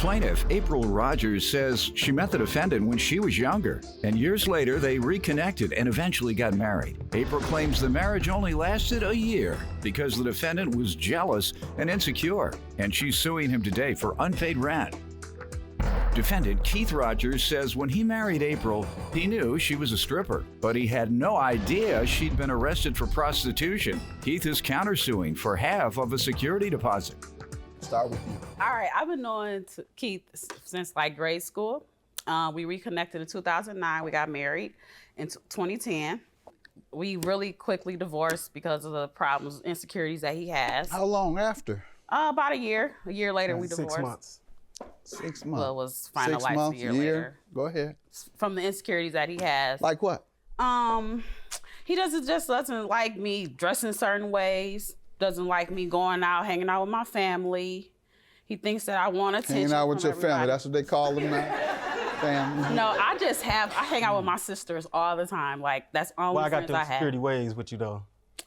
Plaintiff, April Rogers, says she met the defendant when she was younger, and years later they reconnected and eventually got married. April claims the marriage only lasted a year because the defendant was jealous and insecure, and she's suing him today for unpaid rent. Defendant Keith Rogers says when he married April, he knew she was a stripper, but he had no idea she'd been arrested for prostitution. Keith is countersuing for half of a security deposit. Start with you. All right, I've been knowing Keith since like grade school. We reconnected in 2009. We got married in 2010. We really quickly divorced because of the problems, insecurities that he has. How long after? About a year. A year later, we divorced. 6 months. 6 months. Well, it was finalized 6 months, a year later. Go ahead. From the insecurities that he has. Like what? He doesn't like me dressing certain ways. Doesn't like me going out, hanging out with my family. He thinks that I want attention. Hanging out with from your family. everybody. That's what they call them now. Family. No, I hang out with my sisters all the time. Like, that's the only Well, I got friends them I have. security ways with you, though.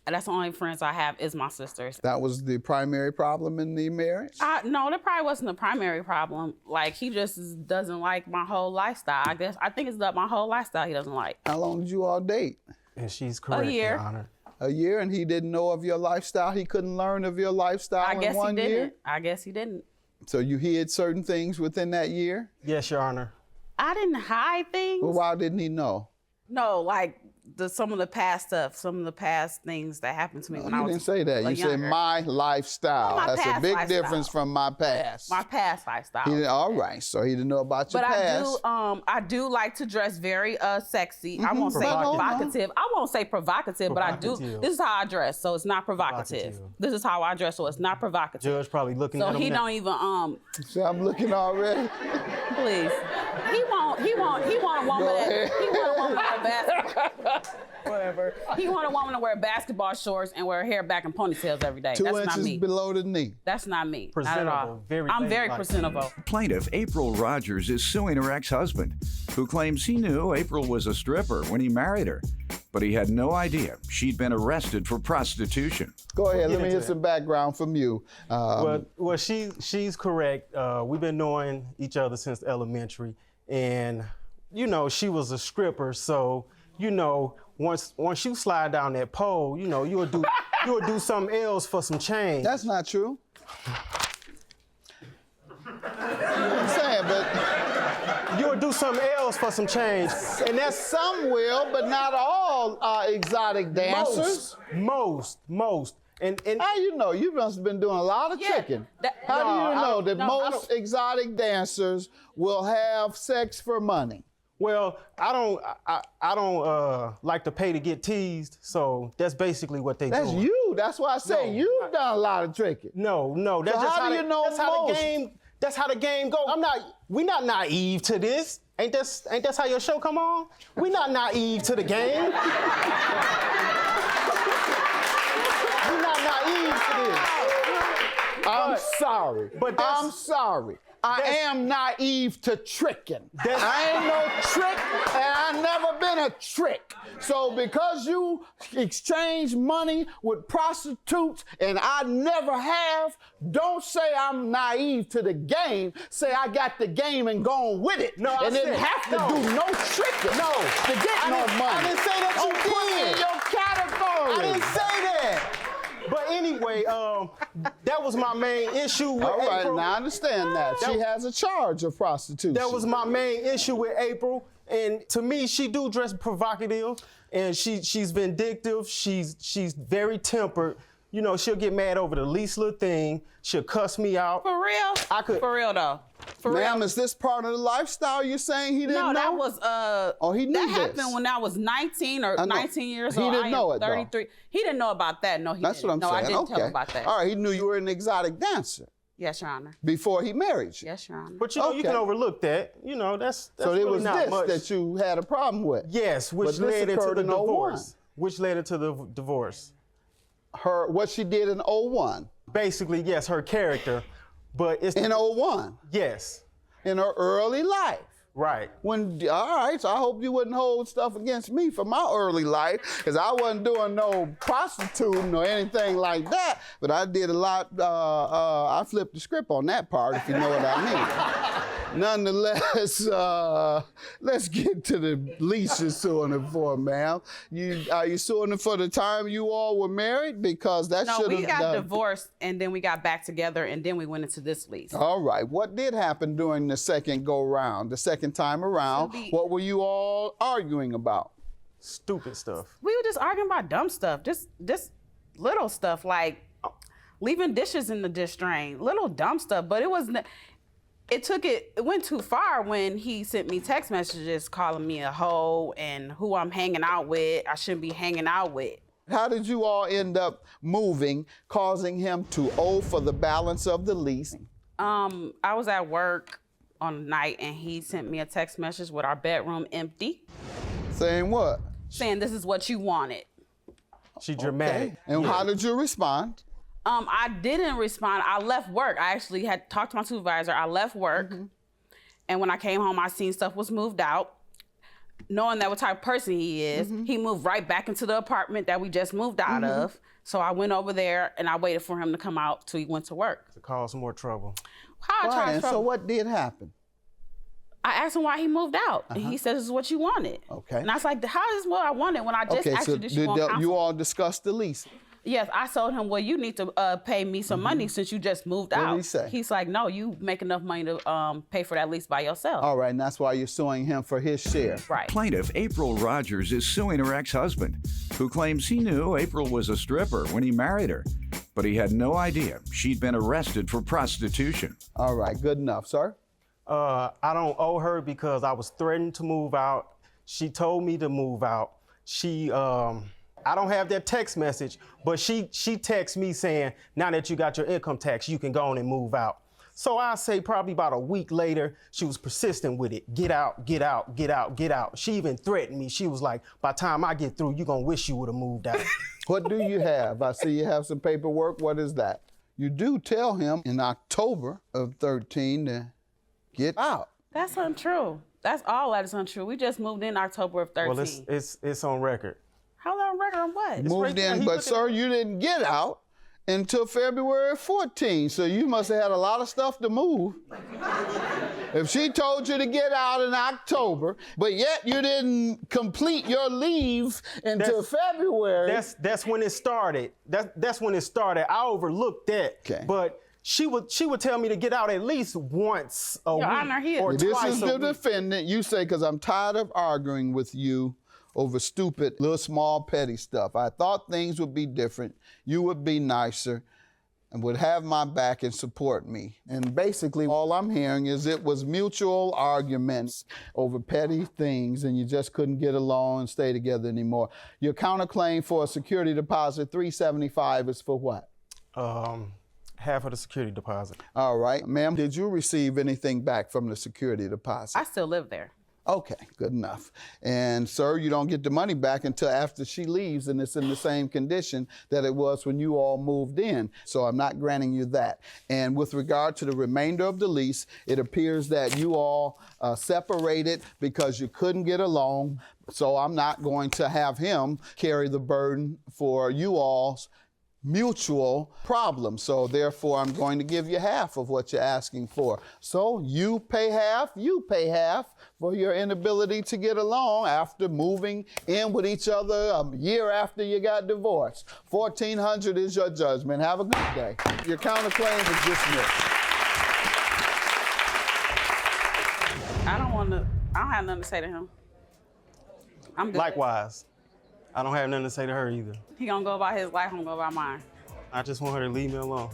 That's the only friends I have is my sisters. That was the primary problem in the marriage? No, that probably wasn't the primary problem. Like, he just doesn't like my whole lifestyle. I think it's my whole lifestyle he doesn't like. How long did you all date? And she's correct, A year. Your Honor. A year, and he didn't know of your lifestyle? He couldn't learn of your lifestyle in 1 year? I guess he didn't. So you hid certain things within that year? Yes, Your Honor. I didn't hide things. Well, why didn't he know? No, like some of the past stuff, some of the past things that happened to me when I was You didn't say that. You younger. said my lifestyle. Well, my That's a past big lifestyle. difference from my past. My past lifestyle. All right, so he didn't know about your But past. I do like to dress very sexy. I won't say Provocative. provocative. I won't say provocative, but I do. Provocative. This is how I dress, so it's not provocative. Provocative. This is how I dress, so it's not provocative. Judge probably looking So at him he now. don't even See, I'm looking already. please. He want a woman that he want a woman to wear basketball. Whatever. He want a woman to wear basketball shorts and wear hair back in ponytails every day. 2 That's not inches me. below the knee. That's not me. Not at Presentable, all. very I'm very ladylike. presentable. Plaintiff April Rogers is suing her ex-husband, who claims he knew April was a stripper when he married her, but he had no idea she'd been arrested for prostitution. Go ahead, let get me into hear that. some background from you. Well, she's correct. We've been knowing each other since elementary, and she was a stripper. So once you slide down that pole, you'll do something else for some change. That's not true. I'm saying, but You'll do something else for some change, and that's some will, but not all exotic dancers. most. And How you know? You must have been doing a lot of Yeah, tricking. that- How No, do you I know don't- that no, I most don't- exotic dancers will have sex for money? well, I don't like to pay to get teased, so that's basically what they do. That's you. That's why I say No, you've done a lot of tricking. No, that's So just how do you know that's how the most? game. That's how the game goes. We're not naive to this. Ain't this how your show come on? We're not naive to the game. We're not naive to this. I'm sorry. but that's- I'm sorry. I am naive to tricking. I ain't no trick, and I never been a trick. So because you exchange money with prostitutes and I never have, don't say I'm naive to the game. Say I got the game and gone with it. No, I and didn't said- have to no. do no tricking. No. to get I no didn't- money. I didn't say that you Don't put me in did. your category. I didn't say that. But anyway, that was my main issue with All right, April. now I understand that. She has a charge of prostitution. That was my main issue with April. And to me, she do dress provocative, and she's vindictive. She's very tempered. She'll get mad over the least little thing. She'll cuss me out. For real? For real though. For real. Ma'am, is this part of the lifestyle you're saying he didn't know? No, that was Oh, he knew that this. happened when I was 19 or I know. 19 years He old. didn't I am know it, though. 33. He didn't know about that. No, he That's didn't. what I'm no, saying. I didn't Okay. tell him about that. All right, he knew you were an exotic dancer Yes, Your Honor. before he married you. Yes, Your Honor. But you Okay. can overlook that. That's So really it was not this much. that you had a problem with. Yes, which But this led into occurred the in 01. divorce. Which led into the divorce. What she did in 01. Basically, yes, her character, but it's In 01. yes, In her early life. Right. All right, so I hope you wouldn't hold stuff against me for my early life, because I wasn't doing no prostituting or anything like that, but I did a lot, I flipped the script on that part, if you know what I mean. Nonetheless, let's get to the lease you're suing him for, ma'am. Are you suing him for the time you all were married? Because that should have... No, we got divorced, and then we got back together, and then we went into this lease. All right. What did happen during the second go-round, the second time around? What were you all arguing about? Stupid stuff. We were just arguing about dumb stuff, just little stuff, like leaving dishes in the dish drain, little dumb stuff, but it wasn't... It went too far when he sent me text messages calling me a hoe and who I'm hanging out with, I shouldn't be hanging out with. How did you all end up moving, causing him to owe for the balance of the lease? I was at work on a night and he sent me a text message with our bedroom empty. Saying what? Saying this is what you wanted. She dramatic. Okay. And how did you respond? I didn't respond. I left work. I actually had talked to my supervisor. I left work. And when I came home, I seen stuff was moved out. Knowing that what type of person he is, he moved right back into the apartment that we just moved out of. So I went over there and I waited for him to come out till he went to work. To cause more trouble. And so what did happen? I asked him why he moved out. And he said, this is what you wanted. Okay. And I was like, how is what I wanted when I just asked you, did you want counsel? You all discussed the lease? Yes, I told him, well, you need to pay me some money since you just moved out. What did he say? He's like, no, you make enough money to pay for that lease by yourself. All right, and that's why you're suing him for his share. Right. Plaintiff April Rogers is suing her ex-husband, who claims he knew April was a stripper when he married her, but he had no idea she'd been arrested for prostitution. All right, good enough, sir. I don't owe her because I was threatened to move out. She told me to move out. I don't have that text message, but she texts me saying, now that you got your income tax, you can go on and move out. So I say probably about a week later, she was persistent with it. Get out, get out, get out, get out. She even threatened me. She was like, by the time I get through, you're gonna wish you would have moved out. What do you have? I see you have some paperwork. What is that? You do tell him in October of 13 to get out. That's untrue. That's all that is untrue. We just moved in October of 13. Well, it's on record. How on record on what? Moved in, but sir, you didn't get out until February 14. So you must have had a lot of stuff to move. If she told you to get out in October, but yet you didn't complete your leave until February. That's when it started. That's when it started. I overlooked that. Okay. But she would tell me to get out at least once a week. Your Honor, or this twice is a the week. defendant. You say, because I'm tired of arguing with you over stupid, little, small, petty stuff. I thought things would be different. You would be nicer and would have my back and support me. And basically, all I'm hearing is it was mutual arguments over petty things, and you just couldn't get along and stay together anymore. Your counterclaim for a security deposit, $375, is for what? Half of the security deposit. All right. Ma'am, did you receive anything back from the security deposit? I still live there. Okay, good enough. And sir, you don't get the money back until after she leaves and it's in the same condition that it was when you all moved in. So I'm not granting you that. And with regard to the remainder of the lease, it appears that you all separated because you couldn't get along. So I'm not going to have him carry the burden for you all's mutual problem. So therefore, I'm going to give you half of what you're asking for. So you pay half for your inability to get along after moving in with each other a year after you got divorced. $1,400 is your judgment. Have a good day. Your counterclaim is dismissed. I don't have nothing to say to him. I'm good. Likewise, I don't have nothing to say to her either. He gonna go about his life, I'm gonna go about mine. I just want her to leave me alone.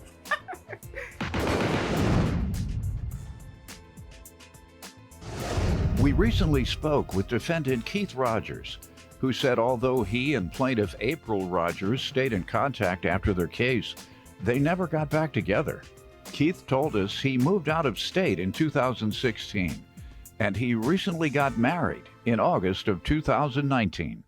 We recently spoke with defendant Keith Rogers, who said although he and plaintiff April Rogers stayed in contact after their case, they never got back together. Keith told us he moved out of state in 2016, and he recently got married in August of 2019.